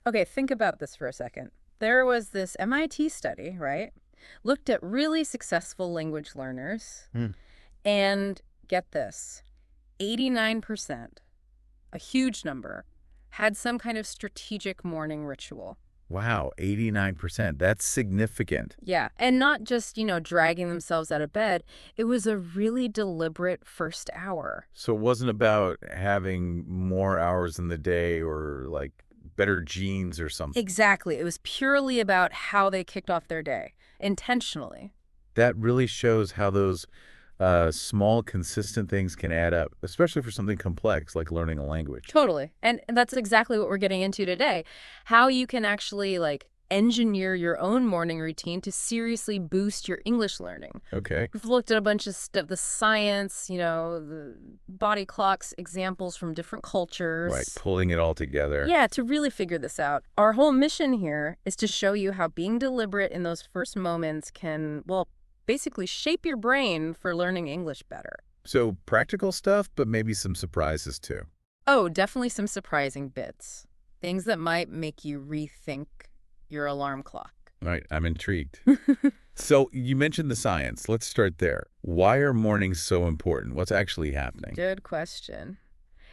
Okay, think about this for a second. There was this MIT study, right? Looked at really successful language learners, Hmm. and get this, 89%, a huge number, had some kind of strategic morning ritual. Wow, 89%. That's significant. Yeah, and not just, dragging themselves out of bed. It was a really deliberate first hour. So it wasn't about having more hours in the day or like better genes or something. Exactly. It was purely about how they kicked off their day, intentionally. That really shows how those small, consistent things can add up, especially for something complex like learning a language. Totally. And that's exactly what we're getting into today. How you can actually, engineer your own morning routine to seriously boost your English learning. Okay. We've looked at a bunch of stuff, the science, the body clocks, examples from different cultures. Right, pulling it all together. Yeah, to really figure this out. Our whole mission here is to show you how being deliberate in those first moments can, well, basically shape your brain for learning English better. So practical stuff, but maybe some surprises too. Oh, definitely some surprising bits. Things that might make you rethink your alarm clock. Right, I'm intrigued. So you mentioned the science. Let's start there. Why are mornings so important? What's actually happening? Good question.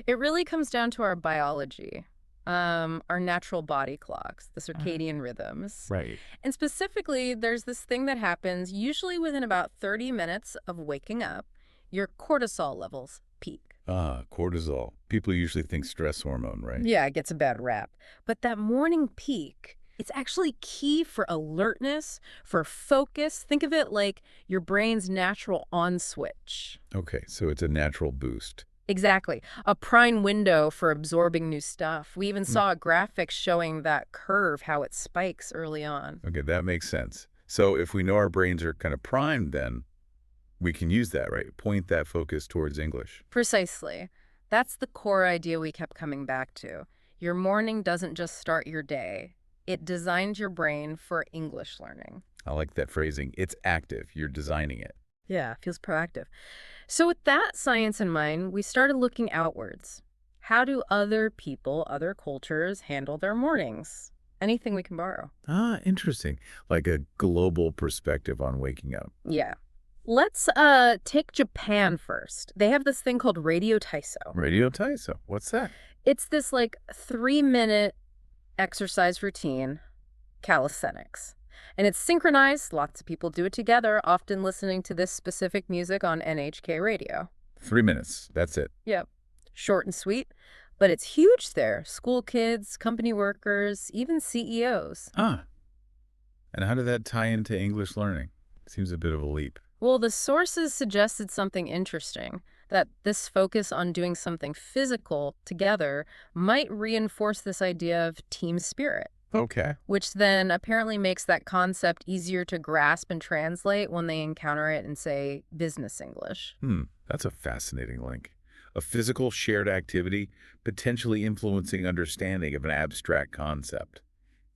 It really comes down to our biology, our natural body clocks, the circadian rhythms. Right. And specifically, there's this thing that happens usually within about 30 minutes of waking up. Your cortisol levels peak. Ah, cortisol. People usually think stress hormone, right? Yeah, it gets a bad rap. But that morning peak, it's actually key for alertness, for focus. Think of it like your brain's natural on switch. Okay, so it's a natural boost. Exactly. A prime window for absorbing new stuff. We even saw a graphic showing that curve, how it spikes early on. Okay, that makes sense. So if we know our brains are kind of primed, then we can use that, right? Point that focus towards English. Precisely. That's the core idea we kept coming back to. Your morning doesn't just start your day. It designs your brain for English learning. I like that phrasing. It's active. You're designing it. Yeah, feels proactive. So with that science in mind, we started looking outwards. How do other people, other cultures handle their mornings? Anything we can borrow. Ah, interesting. Like a global perspective on waking up. Yeah. Let's take Japan first. They have this thing called Radio Taiso. Radio Taiso. What's that? It's this 3-minute exercise routine, calisthenics. And it's synchronized. Lots of people do it together, often listening to this specific music on NHK radio. 3 minutes. That's it. Yep. Short and sweet. But it's huge there. School kids, company workers, even CEOs. Ah. And how did that tie into English learning? Seems a bit of a leap. Well, the sources suggested something interesting, that this focus on doing something physical together might reinforce this idea of team spirit, Okay. which then apparently makes that concept easier to grasp and translate when they encounter it in, say, business English. That's a fascinating link. A physical shared activity potentially influencing understanding of an abstract concept.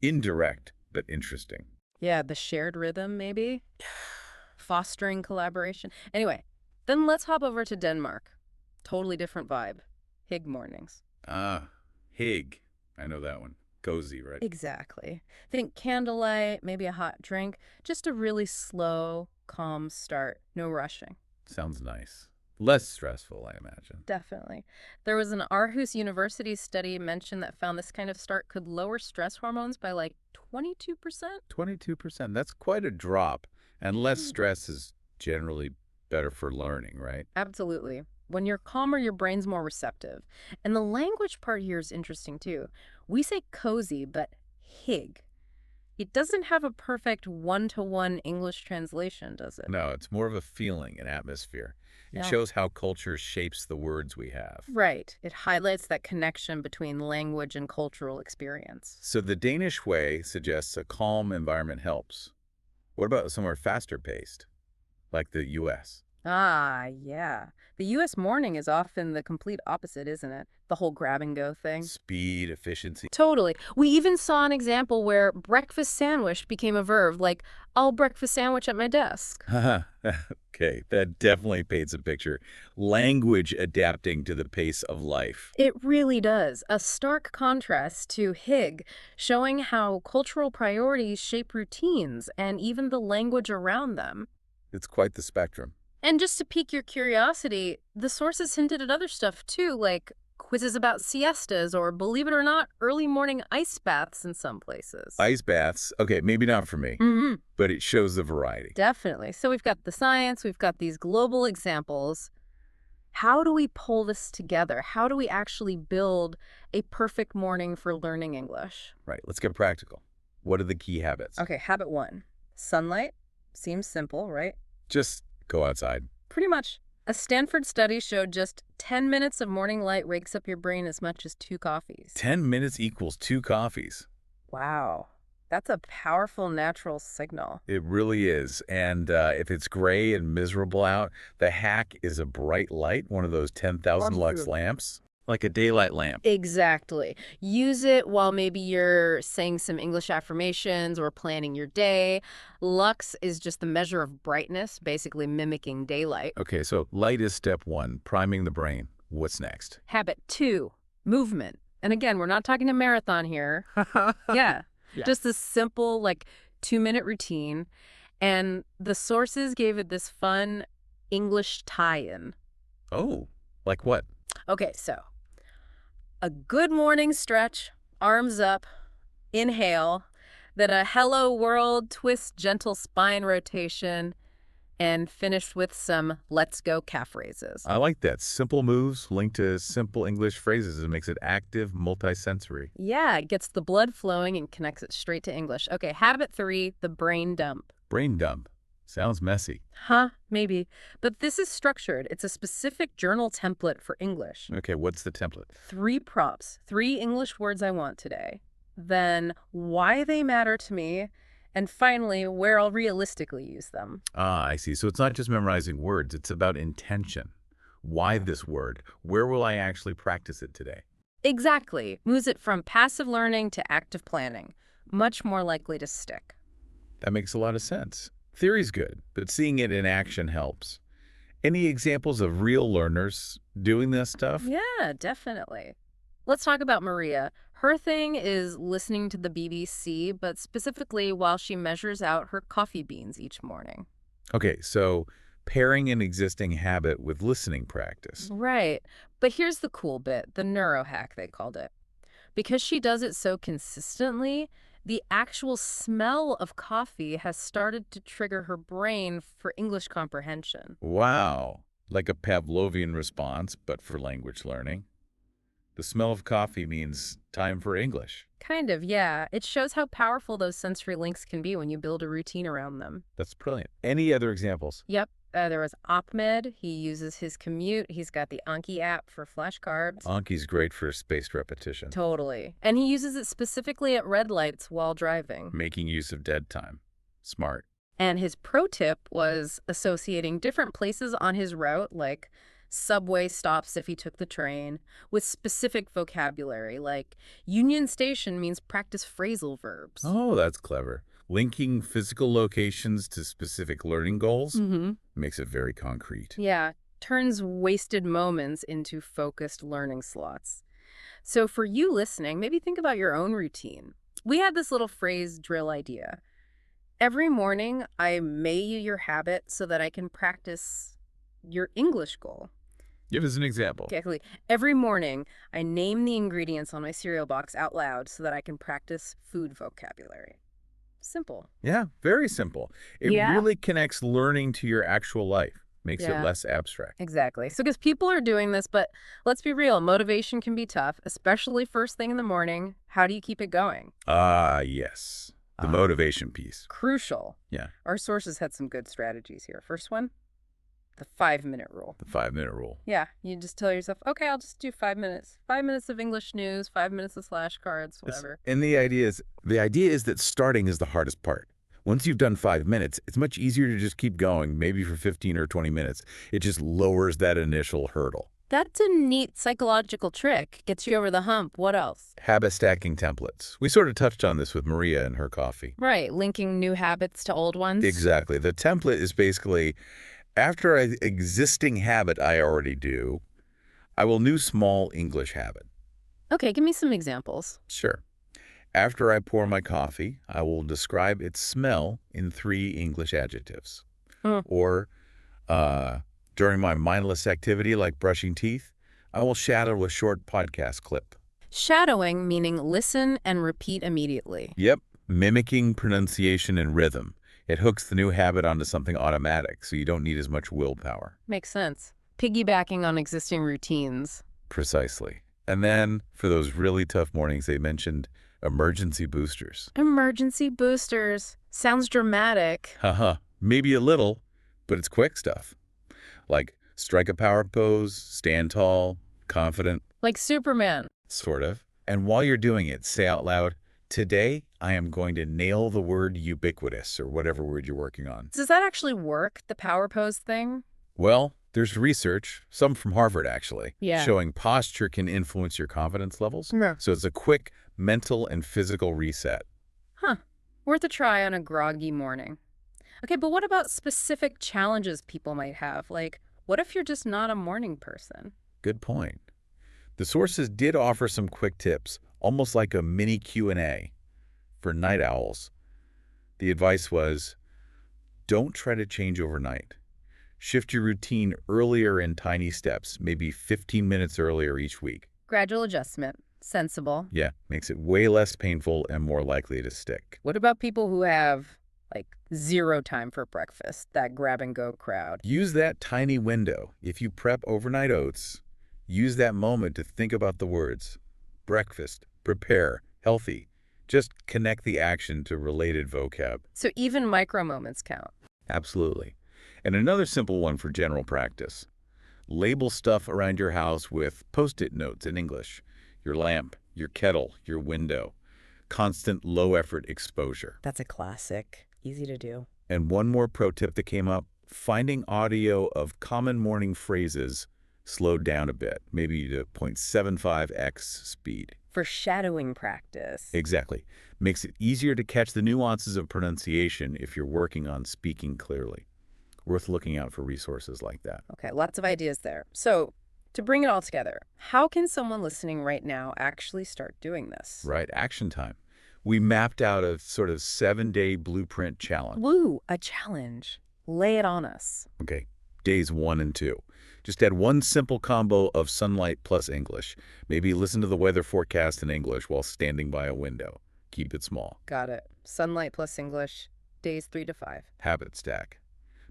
Indirect, but interesting. Yeah, the shared rhythm, maybe? Fostering collaboration. Anyway, then let's hop over to Denmark. Totally different vibe. Hig mornings. Ah, Hig. I know that one. Cozy, right? Exactly. Think candlelight, maybe a hot drink. Just a really slow, calm start. No rushing. Sounds nice. Less stressful, I imagine. Definitely. There was an Aarhus University study mentioned that found this kind of start could lower stress hormones by 22%. 22%. That's quite a drop. And less stress is generally better for learning, right? Absolutely. When you're calmer, your brain's more receptive. And the language part here is interesting, too. We say cozy, but hig. It doesn't have a perfect one-to-one English translation, does it? No, it's more of a feeling, an atmosphere. It Yeah. shows how culture shapes the words we have. Right. It highlights that connection between language and cultural experience. So the Danish way suggests a calm environment helps. What about somewhere faster paced, like the US? Ah, yeah. The U.S. morning is often the complete opposite, isn't it? The whole grab and go thing. Speed, efficiency. Totally. We even saw an example where breakfast sandwich became a verb, like, I'll breakfast sandwich at my desk. Okay, that definitely paints a picture. Language adapting to the pace of life. It really does. A stark contrast to Hig, showing how cultural priorities shape routines and even the language around them. It's quite the spectrum. And just to pique your curiosity, the sources hinted at other stuff too, like quizzes about siestas or, believe it or not, early morning ice baths in some places. Ice baths, okay, maybe not for me, Mm-hmm. but it shows the variety. Definitely. So we've got the science, we've got these global examples. How do we pull this together? How do we actually build a perfect morning for learning English? Right, let's get practical. What are the key habits? Okay, habit one. Sunlight. Seems simple, right? Just go outside. Pretty much. A Stanford study showed just 10 minutes of morning light wakes up your brain as much as 2 coffees. 10 minutes equals 2 coffees. Wow. That's a powerful natural signal. It really is. And if it's gray and miserable out, the hack is a bright light, one of those 10,000 lux Absolutely. lamps, like a daylight lamp. Exactly. Use it while maybe you're saying some English affirmations or planning your day. Lux is just the measure of brightness, basically mimicking daylight. Okay, so light is step 1, priming the brain. What's next? Habit 2, movement. And again, we're not talking a marathon here. Yeah. Yeah. Just a simple, like, 2-minute routine. And the sources gave it this fun English tie-in. Oh, like what? Okay, so a good morning stretch, arms up, inhale, then a hello world twist, gentle spine rotation, and finish with some let's go calf raises. I like that. Simple moves linked to simple English phrases. It makes it active, multisensory. Yeah, it gets the blood flowing and connects it straight to English. Okay, habit 3, the brain dump. Brain dump. Sounds messy. Huh, maybe. But this is structured. It's a specific journal template for English. Okay, what's the template? 3 prompts, 3 English words I want today. Then why they matter to me. And finally, where I'll realistically use them. Ah, I see. So it's not just memorizing words. It's about intention. Why this word? Where will I actually practice it today? Exactly. Moves it from passive learning to active planning. Much more likely to stick. That makes a lot of sense. Theory's good, but seeing it in action helps. Any examples of real learners doing this stuff? Yeah, definitely. Let's talk about Maria. Her thing is listening to the BBC, but specifically while she measures out her coffee beans each morning. Okay, so pairing an existing habit with listening practice. Right. But here's the cool bit, the neurohack, they called it. Because she does it so consistently, the actual smell of coffee has started to trigger her brain for English comprehension. Wow, like a Pavlovian response, but for language learning. The smell of coffee means time for English. Kind of, yeah. It shows how powerful those sensory links can be when you build a routine around them. That's brilliant. Any other examples? Yep. There was Ahmed. He uses his commute. He's got the Anki app for flashcards. Anki's great for spaced repetition. Totally. And he uses it specifically at red lights while driving. Making use of dead time. Smart. And his pro tip was associating different places on his route, like subway stops if he took the train, with specific vocabulary, like Union Station means practice phrasal verbs. Oh, that's clever. Linking physical locations to specific learning goals Mm-hmm. makes it very concrete. Yeah, turns wasted moments into focused learning slots. So for you listening, maybe think about your own routine. We had this little phrase drill idea. Every morning, I may you your habit so that I can practice your English goal. Give us an example. Exactly. Every morning, I name the ingredients on my cereal box out loud so that I can practice food vocabulary. Simple. Yeah, very simple. It Yeah. really connects learning to your actual life, makes Yeah. it less abstract. Exactly. So because people are doing this, but let's be real, motivation can be tough, especially first thing in the morning. How do you keep it going? Ah, yes. The motivation piece. Crucial. Yeah. Our sources had some good strategies here. First one, the 5-minute rule. The 5-minute rule. Yeah, you just tell yourself, okay, I'll just do 5 minutes. 5 minutes of English news, 5 minutes of flashcards, whatever. And the idea is that starting is the hardest part. Once you've done 5 minutes, it's much easier to just keep going, maybe for 15 or 20 minutes. It just lowers that initial hurdle. That's a neat psychological trick. Gets you over the hump. What else? Habit stacking templates. We sort of touched on this with Maria and her coffee. Right, linking new habits to old ones. Exactly. The template is basically, after an existing habit I already do, I will new small English habit. Okay, give me some examples. Sure. After I pour my coffee, I will describe its smell in 3 English adjectives. Or, during my mindless activity like brushing teeth, I will shadow a short podcast clip. Shadowing, meaning listen and repeat immediately. Yep, mimicking pronunciation and rhythm. It hooks the new habit onto something automatic, so you don't need as much willpower. Makes sense. Piggybacking on existing routines. Precisely. And then, for those really tough mornings, they mentioned emergency boosters. Emergency boosters. Sounds dramatic. Haha, maybe a little, but it's quick stuff. Like strike a power pose, stand tall, confident. Like Superman. Sort of. And while you're doing it, say out loud, today I am going to nail the word ubiquitous, or whatever word you're working on. Does that actually work, the power pose thing? Well, there's research, some from Harvard actually, Yeah. showing posture can influence your confidence levels. Yeah. So it's a quick mental and physical reset. Huh. Worth a try on a groggy morning. Okay, but what about specific challenges people might have? Like, what if you're just not a morning person? Good point. The sources did offer some quick tips, almost like a mini Q&A for night owls. The advice was, don't try to change overnight. Shift your routine earlier in tiny steps, maybe 15 minutes earlier each week. Gradual adjustment. Sensible. Yeah, makes it way less painful and more likely to stick. What about people who have, like, zero time for breakfast, that grab-and-go crowd? Use that tiny window. If you prep overnight oats, use that moment to think about the words. Breakfast, prepare, healthy. Just connect the action to related vocab. So even micro moments count. Absolutely. And another simple one for general practice. Label stuff around your house with Post-it notes in English. Your lamp, your kettle, your window. Constant low-effort exposure. That's a classic. Easy to do. And one more pro tip that came up, finding audio of common morning phrases slowed down a bit, maybe to 0.75x speed. For shadowing practice. Exactly. Makes it easier to catch the nuances of pronunciation if you're working on speaking clearly. Worth looking out for resources like that. Okay, lots of ideas there. So, to bring it all together, how can someone listening right now actually start doing this? Right, action time. We mapped out a sort of 7-day blueprint challenge. Woo, a challenge. Lay it on us. Okay, days 1 and 2. Just add one simple combo of sunlight plus English. Maybe listen to the weather forecast in English while standing by a window. Keep it small. Got it. Sunlight plus English, days 3 to 5. Habit stack.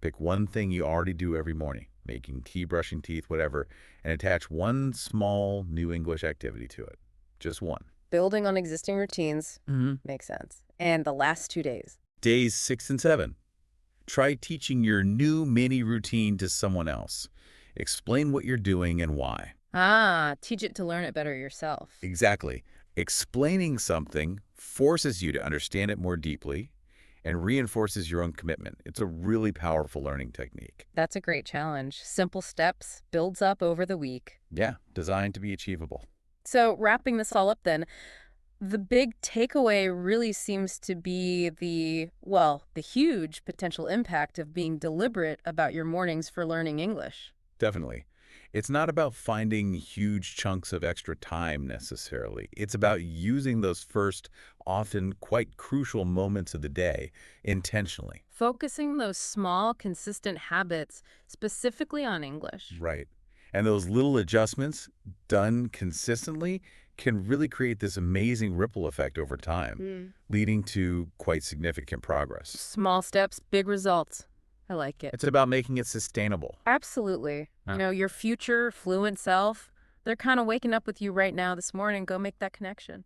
Pick one thing you already do every morning, making tea, brushing teeth, whatever, and attach one small new English activity to it. Just one. Building on existing routines makes sense. And the last 2 days. Days 6 and 7. Try teaching your new mini routine to someone else. Explain what you're doing and why. Teach it to learn it better yourself. Exactly. Explaining something forces you to understand it more deeply and reinforces your own commitment. It's a really powerful learning technique. That's a great challenge. Simple steps, builds up over the week. Yeah, designed to be achievable. So wrapping this all up then, the big takeaway really seems to be the huge potential impact of being deliberate about your mornings for learning English. Definitely. It's not about finding huge chunks of extra time necessarily. It's about using those first, often quite crucial moments of the day intentionally. Focusing those small, consistent habits specifically on English. Right. And those little adjustments done consistently can really create this amazing ripple effect over time, leading to quite significant progress. Small steps, big results. I like it. It's about making it sustainable. Absolutely. You know, your future fluent self, they're kind of waking up with you right now this morning. Go make that connection.